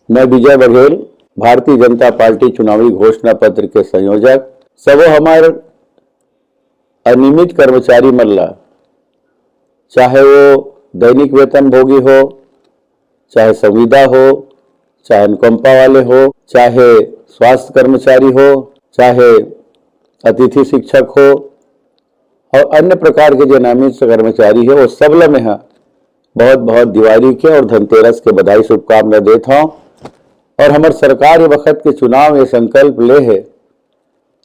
मैं विजय बघेल, भारतीय जनता पार्टी चुनावी घोषणा पत्र के संयोजक। सबो हमारे अनियमित कर्मचारी मल्ला, चाहे वो दैनिक वेतन भोगी हो, चाहे संविदा हो, चाहे अनुकंपा वाले हो, चाहे स्वास्थ्य कर्मचारी हो, चाहे अतिथि शिक्षक हो और अन्य प्रकार के जो नामित कर्मचारी है वो सबला में बहुत बहुत दिवाली के और धनतेरस के बधाई शुभकामना देता हूँ। और हमारे सरकार ये वक्त के चुनाव ये संकल्प ले है,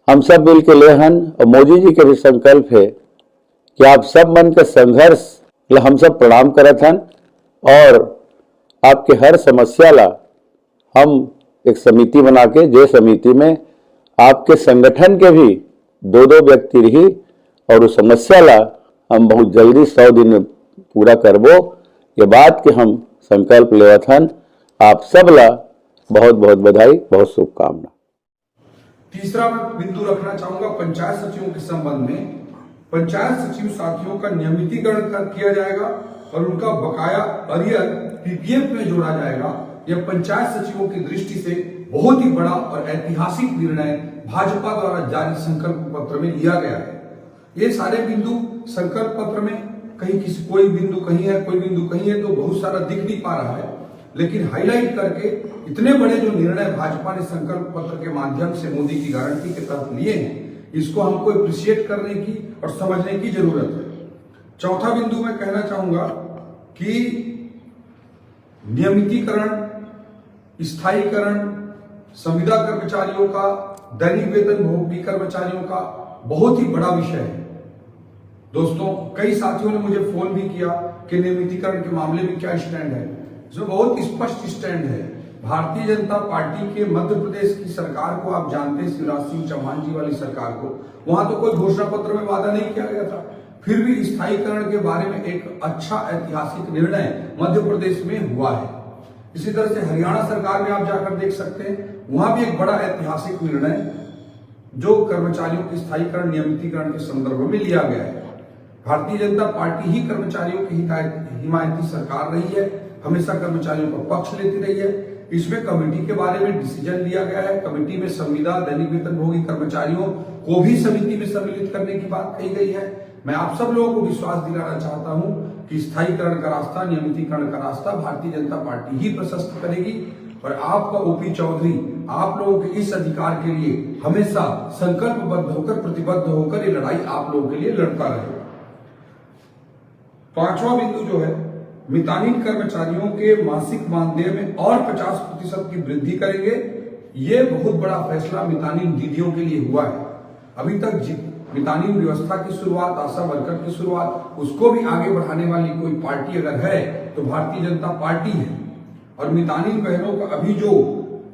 हम सब मिल के ले हन और मोदी जी के भी संकल्प है कि आप सब मन के संघर्ष हम सब प्रणाम करत हन और आपके हर समस्या ला हम एक समिति बना के, जे समिति में आपके संगठन के भी दो व्यक्ति रही और उस समस्या ला हम बहुत जल्दी 100 दिन में पूरा करबो, ये बात के हम संकल्प लेवत हन। आप सब ला बहुत बहुत बधाई, बहुत शुभकामना। तीसरा बिंदु रखना चाहूंगा पंचायत सचिवों के संबंध में। पंचायत सचिव साथियों का नियमितीकरण किया जाएगा और उनका बकाया अरियर पीपीएफ में जोड़ा जाएगा। यह पंचायत सचिवों की दृष्टि से बहुत ही बड़ा और ऐतिहासिक निर्णय भाजपा द्वारा जारी संकल्प पत्र में लिया गया है। ये सारे बिंदु संकल्प पत्र में कहीं कोई बिंदु कहीं है, कोई बिंदु कहीं है, तो बहुत सारा दिख नहीं पा रहा है, लेकिन हाईलाइट करके इतने बड़े जो निर्णय भाजपा ने संकल्प पत्र के माध्यम से मोदी की गारंटी के तहत लिए हैं, इसको हमको अप्रिशिएट करने की और समझने की जरूरत है। चौथा बिंदु मैं कहना चाहूंगा कि नियमितीकरण, स्थायीकरण, संविदा कर्मचारियों का, दैनिक वेतन भोगी कर्मचारियों का बहुत ही बड़ा विषय है। दोस्तों, कई साथियों ने मुझे फोन भी किया कि नियमितीकरण के मामले में क्या स्टैंड है। जो बहुत स्पष्ट स्टैंड है। भारतीय जनता पार्टी के मध्य प्रदेश की सरकार को आप जानते हैं, शिवराज सिंह चौहान जी वाली सरकार को, वहां तो कोई घोषणा पत्र में वादा नहीं किया गया था, फिर भी स्थायीकरण के बारे में एक अच्छा ऐतिहासिक निर्णय मध्य प्रदेश में हुआ है। इसी तरह से हरियाणा सरकार में आप जाकर देख सकते हैं, वहां भी एक बड़ा ऐतिहासिक निर्णय जो कर्मचारियों के स्थायीकरण नियमितीकरण के संदर्भ में लिया गया है। भारतीय जनता पार्टी ही कर्मचारियों की हिमायती सरकार रही है, हमेशा कर्मचारियों का पक्ष लेती रही है। इसमें कमेटी के बारे में डिसीजन लिया गया है। कमेटी में संविदा, दैनिक वेतन भोगी कर्मचारियों को भी समिति में सम्मिलित करने की बात कही गई है। मैं आप सब लोगों को विश्वास दिलाना चाहता हूं कि स्थायीकरण का रास्ता, नियमितीकरण का रास्ता भारतीय जनता पार्टी ही प्रशस्त करेगी और आपका ओपी चौधरी आप लोगों के इस अधिकार के लिए हमेशा संकल्पबद्ध होकर, प्रतिबद्ध होकर ये लड़ाई आप लोगों के लिए लड़ता रहेगा। पांचवा बिंदु जो है, मितानिन कर्मचारियों के मासिक मानदेय में और 50% की वृद्धि करेंगे। ये बहुत बड़ा फैसला मितानिन दीदियों के लिए हुआ है। अभी तक मितानिन व्यवस्था की शुरुआत, आशा वर्कर की शुरुआत, उसको भी आगे बढ़ाने वाली कोई पार्टी अगर है तो भारतीय जनता पार्टी है। और मितानिन बहनों का अभी जो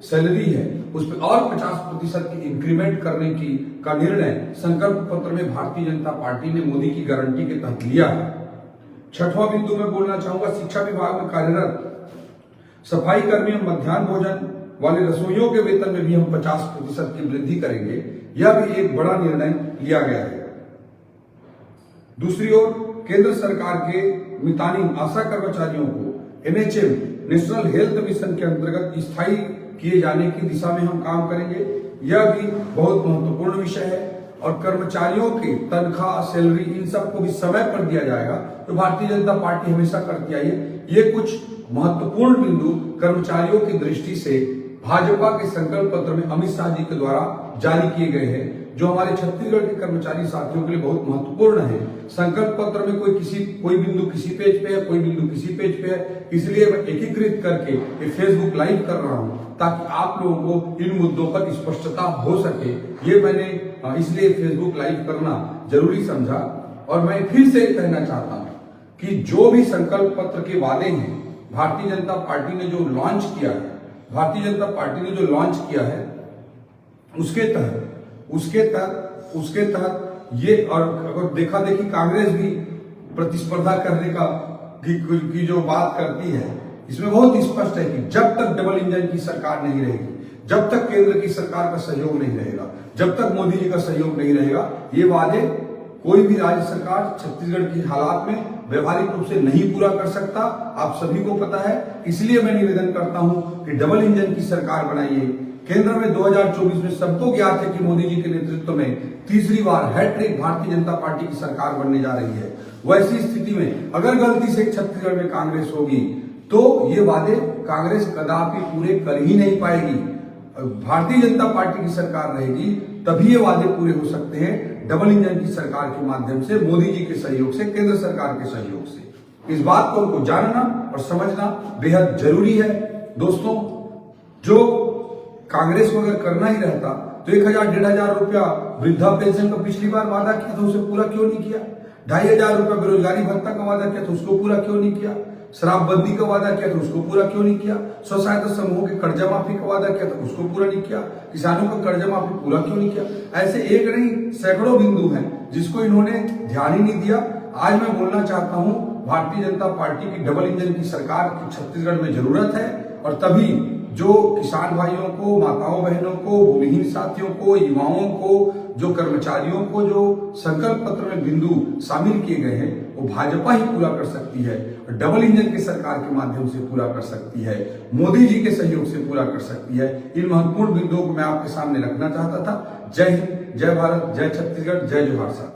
सैलरी है उस पर और 50% की इंक्रीमेंट करने का निर्णय संकल्प पत्र में भारतीय जनता पार्टी ने मोदी की गारंटी के तहत लिया है। छठवां बिंदु में बोलना चाहूंगा, शिक्षा विभाग में कार्यरत सफाई कर्मी, मध्याह्न भोजन वाले रसोइयों के वेतन में भी हम 50% की वृद्धि करेंगे। यह भी एक बड़ा निर्णय लिया गया है। दूसरी ओर केंद्र सरकार के मितानिन आशा कर्मचारियों को एनएचएम, नेशनल हेल्थ मिशन के अंतर्गत स्थायी किए जाने की दिशा में हम काम करेंगे। यह भी बहुत महत्वपूर्ण विषय है और कर्मचारियों के तनख्वाह, सैलरी, इन सबको भी समय पर दिया जाएगा, तो भारतीय जनता पार्टी हमेशा करती आई है। ये कुछ महत्वपूर्ण बिंदु कर्मचारियों की दृष्टि से भाजपा के संकल्प पत्र में अमित शाह जी के द्वारा जारी किए गए हैं, जो हमारे छत्तीसगढ़ के कर्मचारी साथियों के लिए बहुत महत्वपूर्ण है। संकल्प पत्र में कोई बिंदु किसी पेज पे है, कोई बिंदु किसी पेज पे है, इसलिए मैं एकीकृत करके ये फेसबुक लाइव कर रहा हूं ताकि आप लोगों को इन मुद्दों पर स्पष्टता हो सके। ये मैंने इसलिए फेसबुक लाइव करना जरूरी समझा। और मैं फिर से कहना चाहता हूं कि जो भी संकल्प पत्र के वादे हैं, भारतीय जनता पार्टी ने जो लॉन्च किया है, उसके तहत ये, और अगर देखा देखी कांग्रेस भी प्रतिस्पर्धा करने की जो बात करती है, इसमें बहुत स्पष्ट है कि जब तक डबल इंजन की सरकार नहीं रहेगी, जब तक केंद्र की सरकार का सहयोग नहीं रहेगा, जब तक मोदी जी का सहयोग नहीं रहेगा, ये वादे कोई भी राज्य सरकार छत्तीसगढ़ के हालात में व्यवहारिक रूप से नहीं पूरा कर सकता, आप सभी को पता है। इसलिए मैं निवेदन करता हूं कि डबल इंजन की सरकार बनाइए। केंद्र में 2024 में सबको ज्ञात है कि मोदी जी के नेतृत्व में तीसरी बार हैट्रिक भारतीय जनता पार्टी की सरकार बनने जा रही है। वैसी स्थिति में अगर गलती से छत्तीसगढ़ में कांग्रेस होगी तो ये वादे कांग्रेस कदापि पूरे कर ही नहीं पाएगी। भारतीय जनता पार्टी की सरकार रहेगी तभी ये वादे पूरे हो सकते हैं, डबल इंजन की सरकार के माध्यम से, मोदी जी के सहयोग से, केंद्र सरकार के सहयोग से। इस बात को उनको जानना और समझना बेहद जरूरी है। दोस्तों, जो कांग्रेस को अगर करना ही रहता तो 1,000-1,500 रुपया वृद्धा पेंशन का पिछली बार वादा किया था, उसे पूरा क्यों नहीं किया? 2,500 रुपया बेरोजगारी भत्ता का वादा किया था, उसको पूरा क्यों नहीं किया? शराबबंदी का वादा किया था, उसको पूरा क्यों नहीं किया? स्व सहायता समूहों के कर्जा माफी का वादा किया था, उसको पूरा नहीं किया? किसानों का कर्जा माफी पूरा क्यों नहीं किया? ऐसे एक नहीं सैकड़ों बिंदु हैं जिसको इन्होंने ध्यान ही नहीं दिया। आज मैं बोलना चाहता हूं, भारतीय जनता पार्टी की डबल इंजन की सरकार की छत्तीसगढ़ में जरूरत है और तभी जो किसान भाइयों को, माताओं बहनों को, भूमिहीन साथियों को, युवाओं को, जो कर्मचारियों को जो संकल्प पत्र में बिंदु शामिल किए गए हैं वो भाजपा ही पूरा कर सकती है और डबल इंजन की सरकार के माध्यम से पूरा कर सकती है, मोदी जी के सहयोग से पूरा कर सकती है। इन महत्वपूर्ण बिंदुओं को मैं आपके सामने रखना चाहता था। जय हिंद, जय भारत, जय छत्तीसगढ़, जय जोहार साहब।